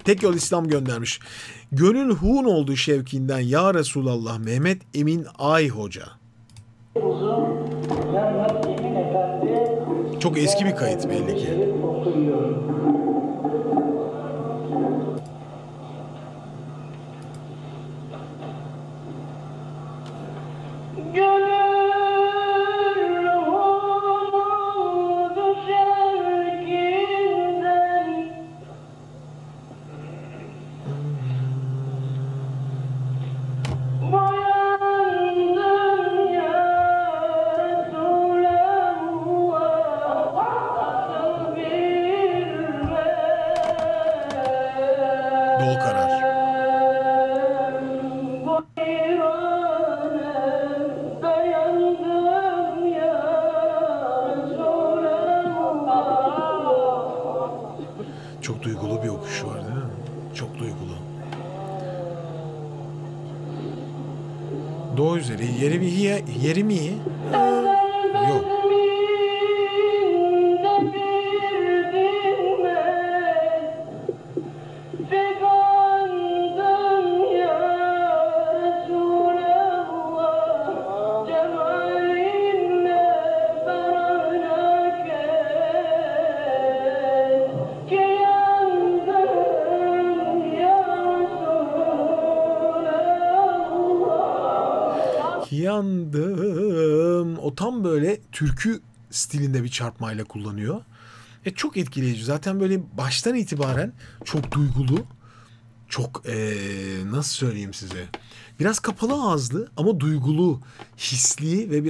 Tek Yol İslam göndermiş. Gönül hun olduğu şevkinden ya Resulallah Mehmet Emin Ay Hoca. Çok eski bir kayıt belli ki. Dol karar. Çok duygulu bir okuşu var değil mi? Çok duygulu. Doğu üzeri yeri mi iyi? Yok. Yandım. O tam böyle türkü stilinde bir çarpmayla kullanıyor. Çok etkileyici. Zaten böyle baştan itibaren çok duygulu. Çok nasıl söyleyeyim size? Biraz kapalı ağızlı ama duygulu, hisli ve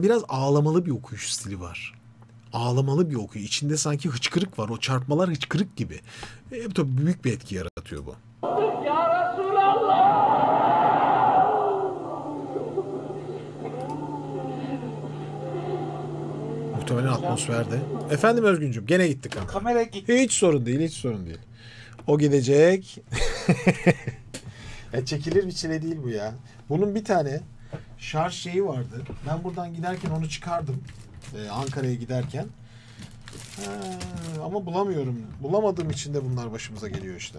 biraz ağlamalı bir okuyuş stili var. Ağlamalı bir okuyuş. İçinde sanki hıçkırık var. O çarpmalar hıçkırık gibi. Tabii büyük bir etki yaratıyor bu. Ya Resulallah! Muhtemelen atmosferde. Efendim Özgüncüm gene gittik ama. Kamera gitti. Hiç sorun değil, hiç sorun değil. O gidecek. Çekilir bir çile değil bu ya. Bunun bir tane şarj şeyi vardı. Ben buradan giderken onu çıkardım. Ankara'ya giderken. Ama bulamıyorum. Bulamadığım için de bunlar başımıza geliyor işte.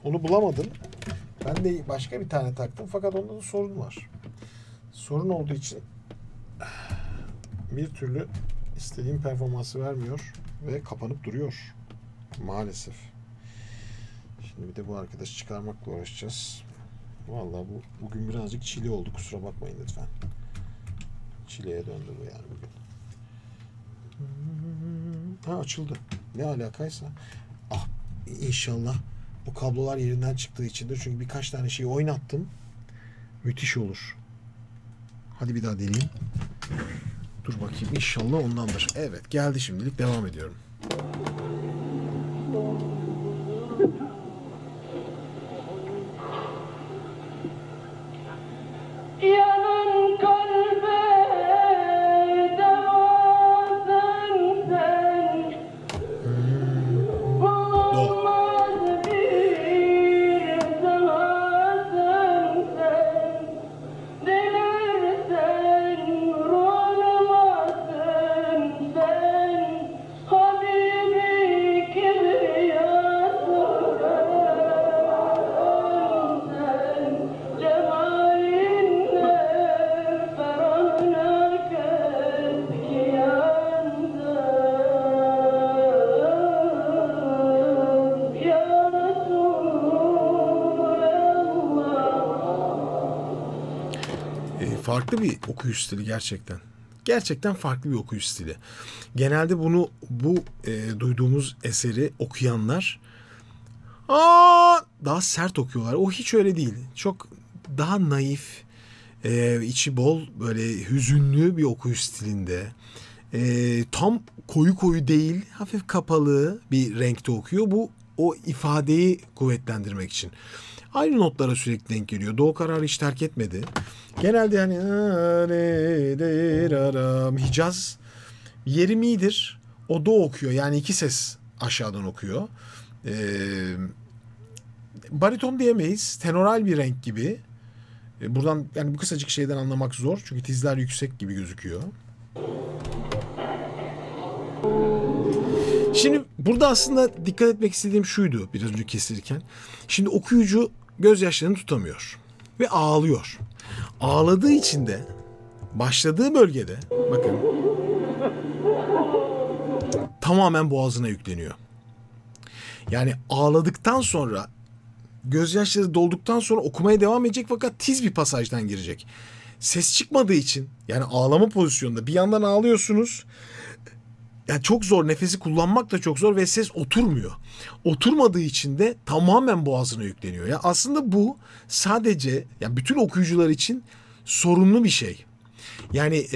Onu bulamadım. Ben de başka bir tane taktım. Fakat onda da sorun var. Sorun olduğu için bir türlü istediğim performansı vermiyor ve kapanıp duruyor. Maalesef. Şimdi bir de bu arkadaşı çıkarmakla uğraşacağız. Vallahi bugün birazcık çile oldu. Kusura bakmayın lütfen. Çileye döndü bu yani bugün. Açıldı. Ne alakaysa. İnşallah o kablolar yerinden çıktığı içindir. Çünkü birkaç tane şeyi oynattım. Müthiş olur. Hadi bir daha deneyeyim. Dur bakayım. İnşallah ondandır. Evet geldi şimdilik. Devam ediyorum. Yanan kalbe devasın sen. Bulunmaz bir sanatın sen. Dilersen ruhlanmasın sen. Habibi kibriyasın sen. Cemalinle ferahına keski yandım. Ya Resulallah. Farklı bir okuyuş stili gerçekten. Gerçekten farklı bir okuyuş stili. Genelde bu duyduğumuz eseri okuyanlar daha sert okuyorlar. O hiç öyle değil. Çok daha naif, içi bol, böyle hüzünlü bir okuyuş stilinde. Tam koyu değil, hafif kapalı bir renkte okuyor. Bu o ifadeyi kuvvetlendirmek için. Aynı notlara sürekli denk geliyor. Do kararı hiç terk etmedi. Genelde hani Hicaz yeri mi'dir. O do okuyor. Yani iki ses aşağıdan okuyor. Bariton diyemeyiz. Tenoral bir renk gibi. Buradan yani bu kısacık şeyden anlamak zor. Çünkü tizler yüksek gibi gözüküyor. Şimdi Burada aslında dikkat etmek istediğim şuydu biraz önce kesilirken. Şimdi okuyucu gözyaşlarını tutamıyor ve ağlıyor. Ağladığı için de başladığı bölgede bakın tamamen boğazına yükleniyor. Yani ağladıktan sonra gözyaşları dolduktan sonra okumaya devam edecek fakat tiz bir pasajdan girecek. Ses çıkmadığı için yani ağlama pozisyonunda bir yandan ağlıyorsunuz. Yani çok zor, nefesi kullanmak da çok zor ve ses oturmuyor. Oturmadığı için de tamamen boğazına yükleniyor. Ya aslında bu sadece yani bütün okuyucular için sorunlu bir şey. Yani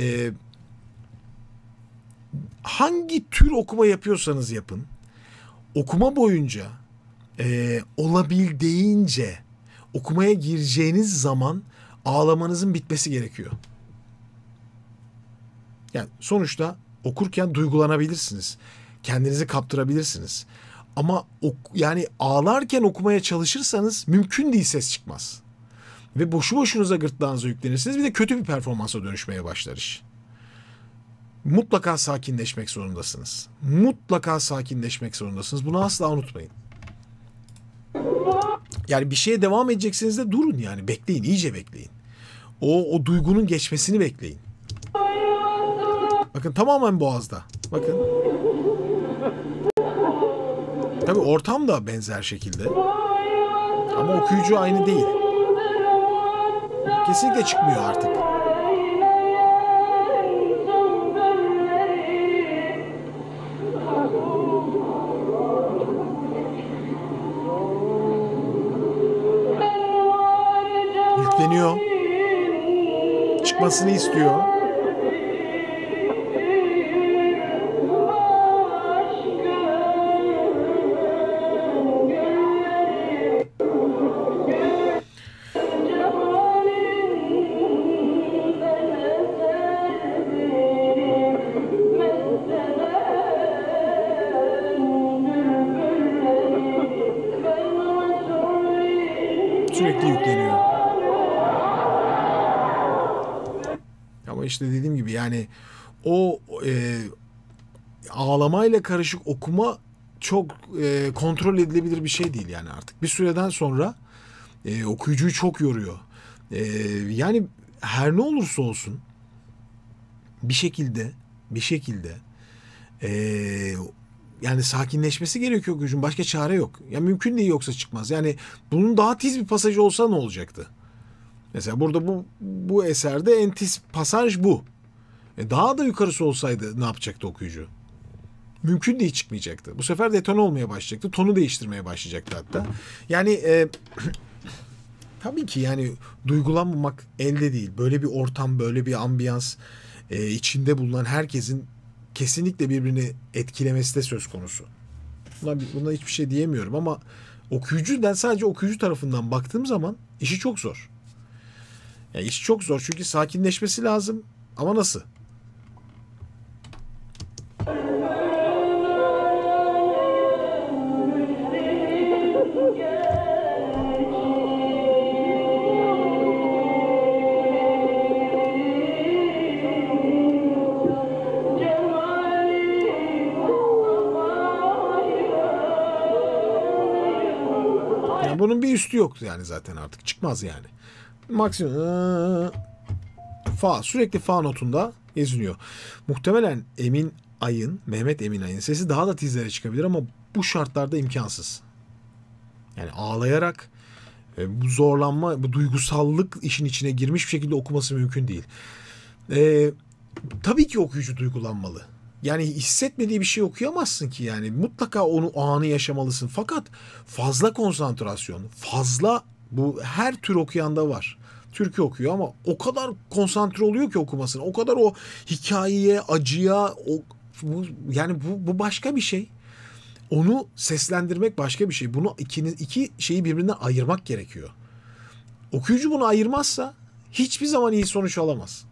hangi tür okuma yapıyorsanız yapın, okuma boyunca olabildiğince okumaya gireceğiniz zaman ağlamanızın bitmesi gerekiyor. Yani sonuçta okurken duygulanabilirsiniz. Kendinizi kaptırabilirsiniz. Ama yani ağlarken okumaya çalışırsanız mümkün değil ses çıkmaz. Ve boşu boşunuza gırtlağınıza yüklenirsiniz. Bir de kötü bir performansa dönüşmeye başlar iş. Mutlaka sakinleşmek zorundasınız. Mutlaka sakinleşmek zorundasınız. Bunu asla unutmayın. Yani bir şeye devam edeceksiniz de durun yani. Bekleyin, iyice bekleyin. O duygunun geçmesini bekleyin. Bakın tamamen boğazda. Bakın. Tabii ortam da benzer şekilde. Ama okuyucu aynı değil. Kesinlikle çıkmıyor artık. Yükleniyor. Çıkmasını istiyor. Sürekli yükleniyor. Ama işte dediğim gibi yani o ağlamayla karışık okuma çok kontrol edilebilir bir şey değil yani artık. Bir süreden sonra okuyucuyu çok yoruyor. Yani her ne olursa olsun bir şekilde yani sakinleşmesi gerekiyor okuyucunun. Başka çare yok. Yani mümkün değil yoksa çıkmaz. Yani bunun daha tiz bir pasajı olsa ne olacaktı? Mesela burada bu eserde en tiz pasaj bu. Daha da yukarısı olsaydı ne yapacaktı okuyucu? Mümkün değil çıkmayacaktı. Bu sefer detone olmaya başlayacaktı. Tonu değiştirmeye başlayacaktı hatta. Yani tabii ki yani duygulanmamak elde değil. Böyle bir ortam, böyle bir ambiyans içinde bulunan herkesin kesinlikle birbirini etkilemesi de söz konusu. Buna hiçbir şey diyemiyorum ama sadece okuyucu tarafından baktığım zaman işi çok zor. Yani iş çok zor çünkü sakinleşmesi lazım ama nasıl? Yani bunun bir üstü yok yani zaten artık çıkmaz yani. Maksimum fa sürekli fa notunda geziniyor. Muhtemelen Mehmet Emin Ay'ın sesi daha da tizlere çıkabilir ama bu şartlarda imkansız. Yani ağlayarak bu zorlanma, bu duygusallık işin içine girmiş bir şekilde okuması mümkün değil. Tabii ki okuyucu duygulanmalı. Yani hissetmediği bir şey okuyamazsın ki yani. Mutlaka o anı yaşamalısın. Fakat fazla konsantrasyon, bu her tür okuyanda var. Türkü okuyor ama o kadar konsantre oluyor ki okumasına. O kadar o hikayeye, acıya, bu başka bir şey. Onu seslendirmek başka bir şey. Bunu iki şeyi birbirinden ayırmak gerekiyor. Okuyucu bunu ayırmazsa hiçbir zaman iyi sonuç alamaz.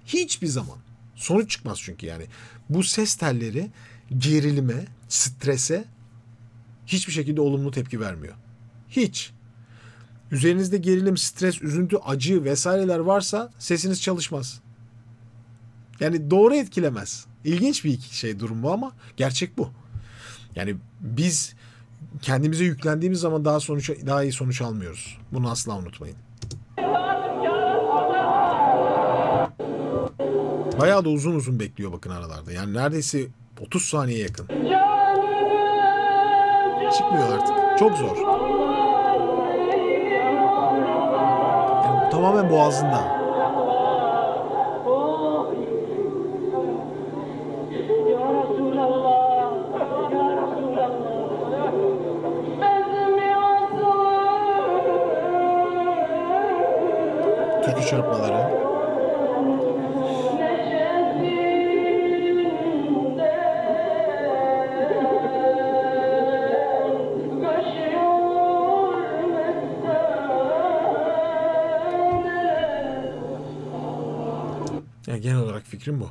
Hiçbir zaman. Sonuç çıkmaz çünkü yani. Bu ses telleri gerilime, strese hiçbir şekilde olumlu tepki vermiyor. Hiç. Üzerinizde gerilim, stres, üzüntü, acı vesaireler varsa sesiniz çalışmaz. Yani doğru etkilemez. İlginç bir durum bu ama gerçek bu. Yani biz kendimize yüklendiğimiz zaman daha iyi sonuç almıyoruz. Bunu asla unutmayın. Bayağı da uzun uzun bekliyor bakın aralarda. Yani neredeyse 30 saniye yakın. Çıkmıyor artık. Çok zor. Yani tamamen boğazında. Ya Resulallah, Ya Resulallah, bezmi asıl, Türkü çarpmaları. neşesinden kaşıyor mesele. Yani genel olarak fikrim bu.